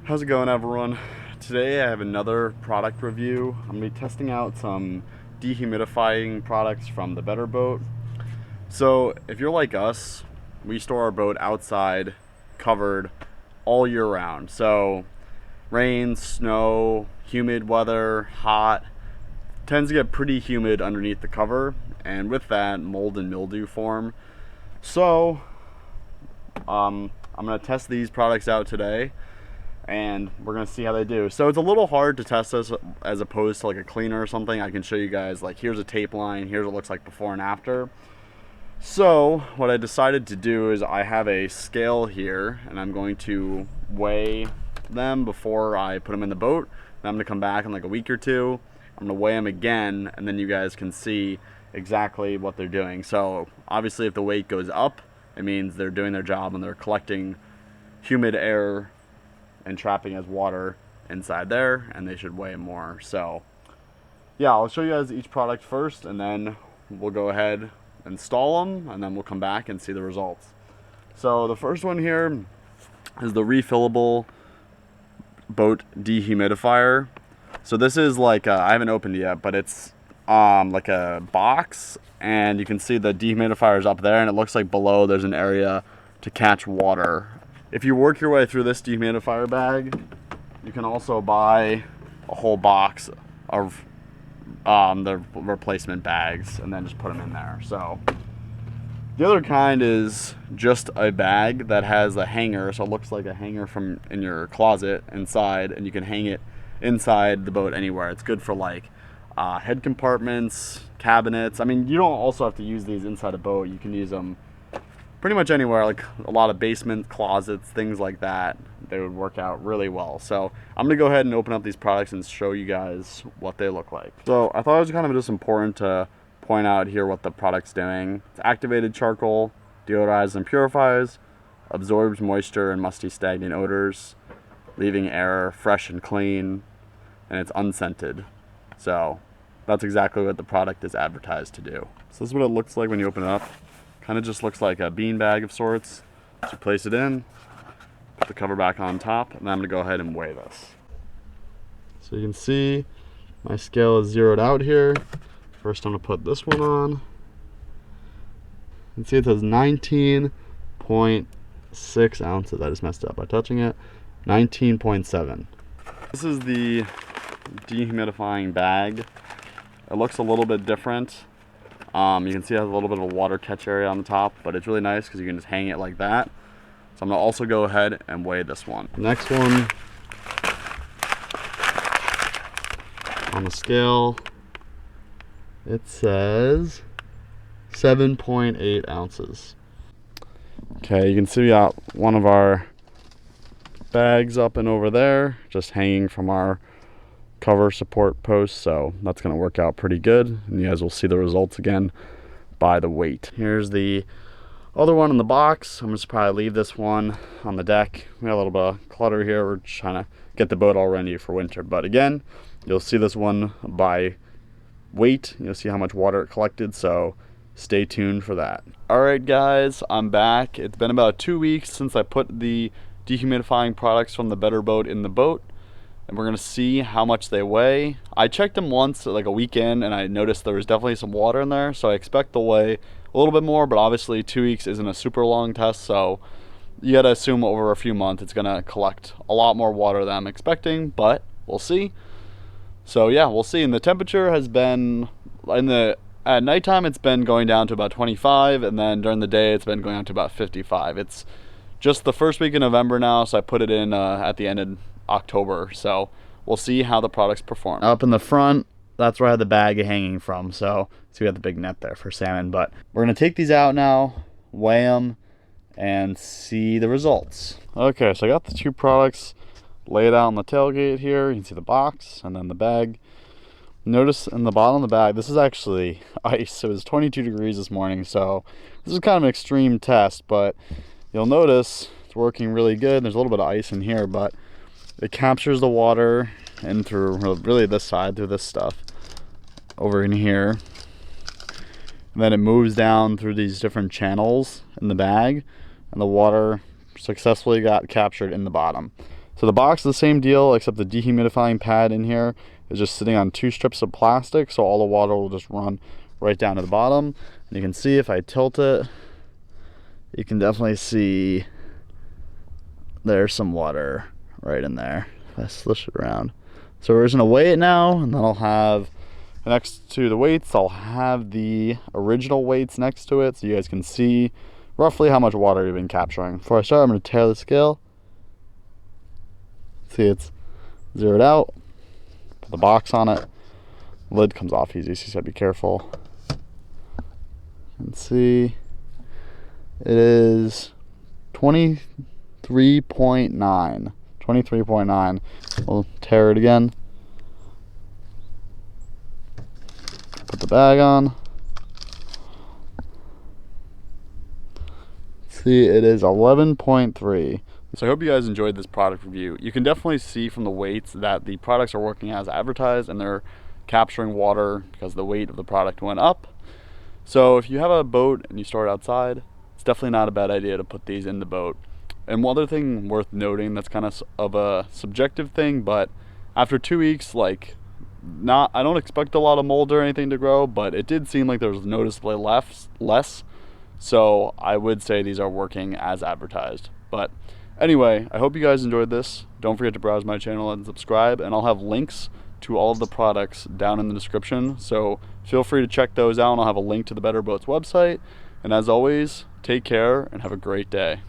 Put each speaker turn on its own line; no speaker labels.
How's it going, everyone? Today I have another product review. I'm going to be testing out some dehumidifying products from the BetterBoat. So if you're like us, we store our boat outside, covered all year round. So rain, snow, humid weather, hot, tends to get pretty humid underneath the cover, and with that, mold and mildew form. So I'm going to test these products out today, and we're gonna see how they do. So it's a little hard to test this as opposed to like a cleaner or something. I can show you guys, like, here's a tape line, here's what it looks like before and after. So what I decided to do is I have a scale here, and I'm going to weigh them before I put them in the boat. Then I'm gonna come back in like a week or two. I'm gonna weigh them again, and then you guys can see exactly what they're doing. So obviously if the weight goes up, it means they're doing their job and they're collecting humid air and trapping as water inside there, and they should weigh more. So yeah, I'll show you guys each product first, and then we'll go ahead, install them, and then we'll come back and see the results. So the first one here is the refillable boat dehumidifier. So this is like I haven't opened it yet, but it's like a box, and you can see the dehumidifier is up there, and it looks like below there's an area to catch water. If you work your way through this dehumidifier bag, you can also buy a whole box of the replacement bags and then just put them in there. So the other kind is just a bag that has a hanger, so it looks like a hanger from in your closet inside, and you can hang it inside the boat anywhere. It's good for like head compartments, cabinets. I mean, you don't also have to use these inside a boat. You can use them pretty much anywhere, like a lot of basement closets, things like that. They would work out really well. So I'm gonna go ahead and open up these products and show you guys what they look like. So I thought it was kind of just important to point out here what the product's doing. It's activated charcoal, deodorizes and purifies, absorbs moisture and musty stagnant odors, leaving air fresh and clean, and it's unscented. So that's exactly what the product is advertised to do. So this is what it looks like when you open it up. Kind of just looks like a bean bag of sorts. So you place it in, put the cover back on top, and then I'm gonna go ahead and weigh this. So you can see my scale is zeroed out here. First I'm gonna put this one on. You can see it says 19.6 ounces. I just messed up by touching it. 19.7. This is the dehumidifying bag. It looks a little bit different. You can see it has a little bit of a water catch area on the top, but it's really nice because you can just hang it like that. So I'm gonna also go ahead and weigh this one. Next one on the scale, it says 7.8 ounces. Okay, you can see we got one of our bags up and over there, just hanging from our cover support post, so that's going to work out pretty good, and you guys will see the results again by the weight. Here's the other one in the box. I'm just probably leave this one on the deck. We got a little bit of clutter here. We're just trying to get the boat all ready for winter, but again, you'll see this one by weight. You'll see how much water it collected, so stay tuned for that. All right, guys, I'm back. It's been about 2 weeks since I put the dehumidifying products from the BetterBoat in the boat, and we're gonna see how much they weigh. I checked them once, like a weekend, and I noticed there was definitely some water in there, so I expect they'll weigh a little bit more, but obviously 2 weeks isn't a super long test, so you gotta assume over a few months it's gonna collect a lot more water than I'm expecting, but we'll see. So yeah, we'll see. And the temperature has been, at nighttime it's been going down to about 25, and then during the day it's been going down to about 55. It's just the first week in November now, so I put it in at the end of October, so we'll see how the products perform. Up in the front, that's where I had the bag hanging from, so we got the big net there for salmon. But we're gonna take these out now, weigh them, and see the results. Okay, so I got the two products laid out on the tailgate here. You can see the box and then the bag. Notice in the bottom of the bag, this is actually ice. It was 22 degrees this morning, so this is kind of an extreme test, but you'll notice it's working really good. There's a little bit of ice in here, but it captures the water in through really this side, through this stuff over in here, and then it moves down through these different channels in the bag, and the water successfully got captured in the bottom. So So the box is the same deal, except the dehumidifying pad in here is just sitting on 2 strips of plastic, so all the water will just run right down to the bottom. And you can see if I tilt it, you can definitely see there's some water right in there. If I slish it around. So we're just gonna weigh it now, and then I'll have, next to the weights, I'll have the original weights next to it so you guys can see roughly how much water you've been capturing. Before I start, I'm gonna tear the scale. See, it's zeroed out. Put the box on it. Lid comes off easy, so you gotta be careful. And see, it is 23.9. 23.9. We'll tear it again. Put the bag on. See, it is 11.3. So I hope you guys enjoyed this product review. You can definitely see from the weights that the products are working as advertised, and they're capturing water because the weight of the product went up. So if you have a boat and you store it outside, it's definitely not a bad idea to put these in the boat. And one other thing worth noting that's kind of a subjective thing, but after 2 weeks, like, I don't expect a lot of mold or anything to grow, but it did seem like there was noticeably less. So I would say these are working as advertised. But anyway, I hope you guys enjoyed this. Don't forget to browse my channel and subscribe, and I'll have links to all of the products down in the description. So feel free to check those out, and I'll have a link to the BetterBoat's website. And as always, take care and have a great day.